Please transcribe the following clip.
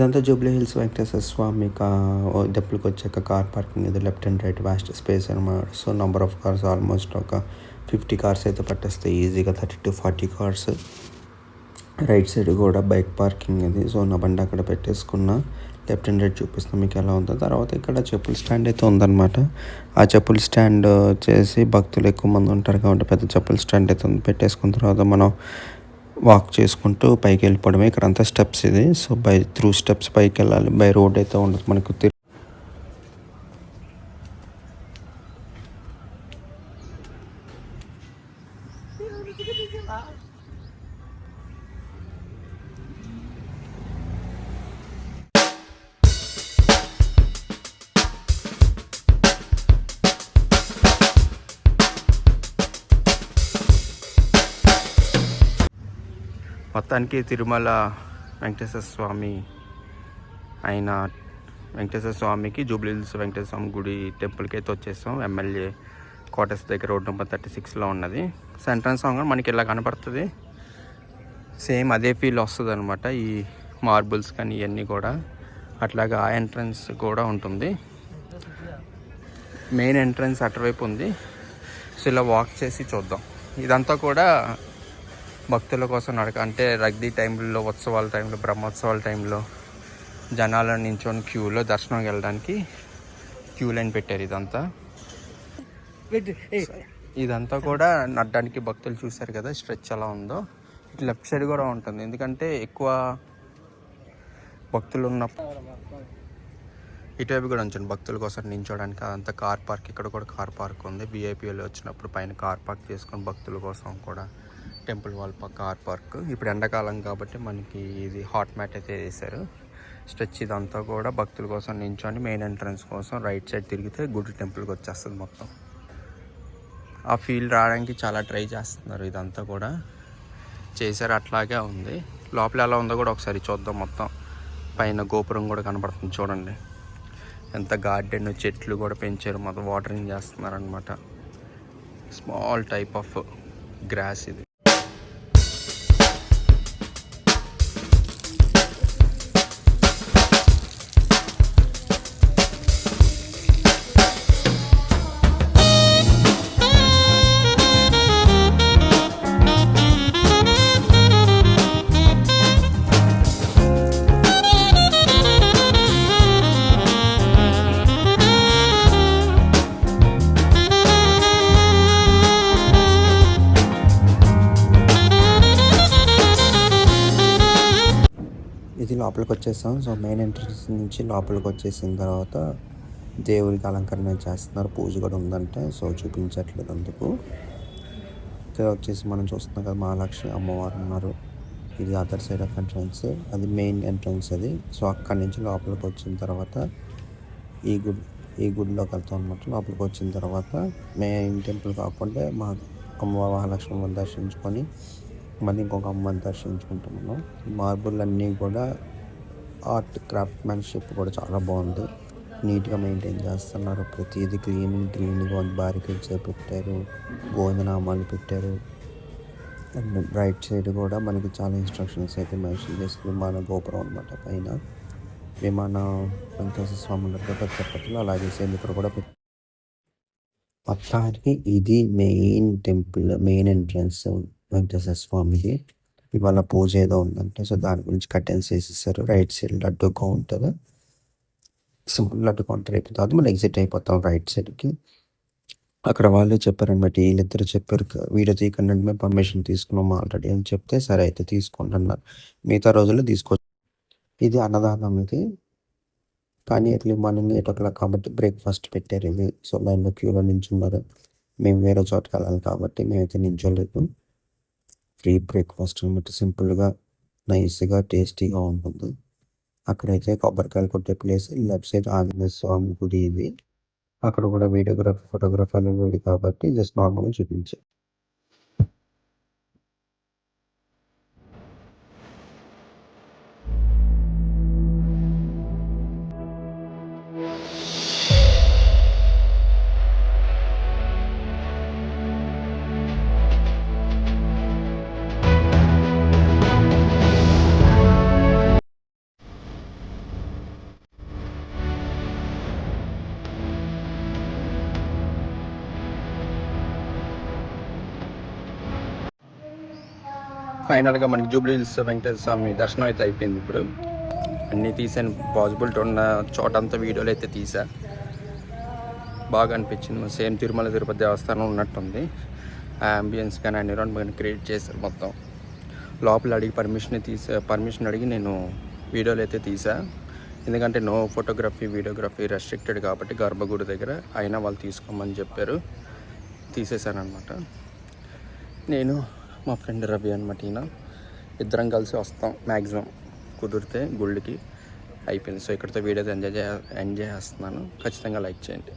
ఇదంతా Jubilee hills Venkateswara Swamy టెంపుల్కి వచ్చాక కార్ పార్కింగ్ ఇది left and right vast space అనమాట. So number of cars almost ఒక 50 కార్స్ అయితే పట్టేస్తాయి ఈజీగా, 30-40 కార్స్. రైట్ సైడ్ కూడా బైక్ పార్కింగ్ ఇది. సో నా బండి అక్కడ పెట్టేసుకున్న, లెఫ్ట్ అండ్ రైట్ చూపిస్తాం మీకు ఎలా ఉందో. తర్వాత ఇక్కడ చెప్పుల స్టాండ్ అయితే ఉందన్నమాట. ఆ చెప్పుల స్టాండ్ వచ్చేసి భక్తులు ఎక్కువ మంది ఉంటారు కాబట్టి పెద్ద చెప్పుల స్టాండ్ అయితే ఉంది. పెట్టేసుకున్న తర్వాత మనం వాక్ చేసుకుంటూ పైకి వెళ్ళిపోవడమే. ఇక్కడ అంతా స్టెప్స్ ఇది. సో త్రూ స్టెప్స్ పైకి వెళ్ళాలి. బై రోడ్ అయితే ఉండదు మనకు. మొత్తానికి తిరుమల వెంకటేశ్వర స్వామి అయిన వెంకటేశ్వర స్వామికి జూబ్లీ హిల్స్ వెంకటేశ్వర స్వామి గుడి టెంపుల్కి అయితే వచ్చేసాం. ఎమ్మెల్యే క్వార్టర్స్ దగ్గర రోడ్ నెంబర్ 36లో ఉన్నది. సెంట్రన్స్ సాంగ్ మనకి ఇలా కనపడుతుంది. సేమ్ అదే ఫీల్ వస్తుంది అనమాట. ఈ మార్బుల్స్ కానీ ఇవన్నీ కూడా అట్లాగా ఆ ఎంట్రన్స్ కూడా ఉంటుంది. మెయిన్ ఎంట్రన్స్ అటువైపు ఉంది. సో ఇలా వాక్ చేసి చూద్దాం. ఇదంతా కూడా భక్తుల కోసం అంటే రద్దీ టైంలో, ఉత్సవాల టైంలో, బ్రహ్మోత్సవాల టైంలో జనాల నించొని క్యూలో దర్శనం వెళ్ళడానికి క్యూ లైన్ పెట్టారు. ఇదంతా కూడా నడ్డానికి భక్తులు చూశారు కదా స్ట్రెచ్ ఎలా ఉందో. ఇటు లెఫ్ట్ సైడ్ కూడా ఉంటుంది, ఎందుకంటే ఎక్కువ భక్తులు ఉన్నప్పుడు ఇటువైపు కూడా ఉంచండి భక్తుల కోసం నించోడానికి. అదంతా కార్ పార్క్. ఇక్కడ కూడా కార్ పార్క్ ఉంది. విఐపీలు వచ్చినప్పుడు పైన కార్ పార్క్ చేసుకొని భక్తుల కోసం కూడా టెంపుల్ వాళ్ళ కార్ పార్క్. ఇప్పుడు ఎండాకాలం కాబట్టి మనకి ఇది హాట్ మ్యాట్ అయితే వేసారు. స్ట్రెచ్ ఇదంతా కూడా భక్తుల కోసం నించొని మెయిన్ ఎంట్రన్స్ కోసం రైట్ సైడ్ తిరిగితే గుడి టెంపుల్కి వచ్చేస్తుంది. మొత్తం ఆ ఫీల్ రావడానికి చాలా ట్రై చేస్తున్నారు. ఇదంతా కూడా చేశారు, అట్లాగే ఉంది. లోపల ఎలా ఉందో కూడా ఒకసారి చూద్దాం. మొత్తం పైన గోపురం కూడా కనపడుతుంది చూడండి. ఎంత గార్డెన్, చెట్లు కూడా పెంచారు. మొత్తం వాటరింగ్ చేస్తున్నారు అనమాట. స్మాల్ టైప్ ఆఫ్ గ్రాస్ ఇది. ఇది లోపలికి వచ్చేసాం. సో మెయిన్ ఎంట్రన్స్ నుంచి లోపలికి వచ్చేసిన తర్వాత దేవుడికి అలంకరణ చేస్తున్నారు. పూజ కూడా ఉందంటే, సో చూపించట్లేదు అందుకు. ఇక్కడ వచ్చేసి మనం చూస్తున్నాం కదా మహాలక్ష్మి అమ్మవారు ఉన్నారు. ఇది అదర్ సైడ్ ఆఫ్ ఎంట్రన్స్, అది మెయిన్ ఎంట్రన్స్ అది. సో అక్కడి నుంచి లోపలికి వచ్చిన తర్వాత ఈ గుడిలోకి వెళ్తాం అనమాట. లోపలికి వచ్చిన తర్వాత మెయిన్ టెంపుల్ కాకుండా మా అమ్మవారు మహాలక్ష్మి దర్శించుకొని మళ్ళీ ఇంకొక అమ్మని దర్శించుకుంటాం మనం. ఈ మార్బుల్ అన్నీ కూడా ఆర్ట్ క్రాఫ్ట్మెన్షిప్ కూడా చాలా బాగుంది. నీట్గా మెయింటైన్ చేస్తున్నారు. ప్రతిదీ గ్రీన్గా బారికేడ్స్ పెట్టారు, గోధనామాలు పెట్టారు. అండ్ రైట్ సైడ్ కూడా మనకి చాలా ఇన్స్ట్రక్షన్స్ అయితే మెన్షన్ చేసి విమాన గోపురం అనమాట. పైన విమాన వెంకటేశ్వర స్వామి పెద్ద తిరుపతిలో అలాగే సేమ్ ఇక్కడ కూడా మొత్తానికి ఇది main temple, main entrance Venkateswara స్వామికి. ఇవాళ పూజ ఏదో ఉందంటే, సో దాని గురించి కర్టెన్స్ వేసేసారు. Right side laddu counter, simple laddu counter అయిపోతుంది. మళ్ళీ ఎగ్జిట్ అయిపోతాం రైట్ సైడ్కి. అక్కడ వాళ్ళే చెప్పారనమాట, వీళ్ళిద్దరు చెప్పారు వీడియో తీయకుండా మేము పర్మిషన్ తీసుకున్నాము ఆల్రెడీ అని చెప్తే, సరే అయితే తీసుకోండి అన్నారు. మిగతా రోజుల్లో తీసుకోవచ్చు. ఇది అన్నదానం ఇది. కానీ ఎర్లీ మార్నింగ్ 8 o'clock కాబట్టి బ్రేక్ఫాస్ట్ పెట్టారు ఇవి. సో లైన్లో క్యూలో నించున్నారు. మేము వేరే చోటుకి వెళ్ళాలి కాబట్టి మేమైతే నించోలేదు. ఫ్రీ బ్రేక్ఫాస్ట్ అనమాట. సింపుల్గా, నైస్గా, టేస్టీగా ఉంటుంది. అక్కడైతే కొబ్బరికాయలు కొట్టే ప్లేస్. లెఫ్ట్ సైడ్ ఆంజనేయ స్వామి గుడి ఇది. అక్కడ కూడా ఫోటోగ్రాఫర్ గుడి కాబట్టి జస్ట్ నార్మల్గా చూపించారు. ఫైనల్గా మనకి జూబ్లీ హిల్స్ వెంకటేశ్వర స్వామి దర్శనం అయితే అయిపోయింది. ఇప్పుడు అన్నీ తీసాను, పాసిబిలిటీ ఉన్న చోటంతా వీడియోలు అయితే తీసా. బాగా అనిపించింది. సేమ్ తిరుమల తిరుపతి దేవస్థానం ఉన్నట్టుంది. ఆ అంబియన్స్ కానీ ఎన్విరాన్మెంట్ క్రియేట్ చేశారు మొత్తం. లోపల అడిగి పర్మిషన్ అడిగి నేను వీడియోలు అయితే తీసా. ఎందుకంటే నో ఫోటోగ్రఫీ వీడియోగ్రఫీ రెస్ట్రిక్టెడ్ కాబట్టి గర్భగుడి దగ్గర, అయినా వాళ్ళు తీసుకోమని చెప్పారు. తీసేశాను అనమాట. నేను మా ఫ్రెండ్ రవి అనమాట, ఈయన ఇద్దరం కలిసి వస్తాం మ్యాక్సిమం కుదిరితే గుళ్ళకి. అయిపోయింది. సో ఇక్కడితో వీడియో ఎంజాయ్ చేస్తున్నాను. ఖచ్చితంగా లైక్ చేయండి.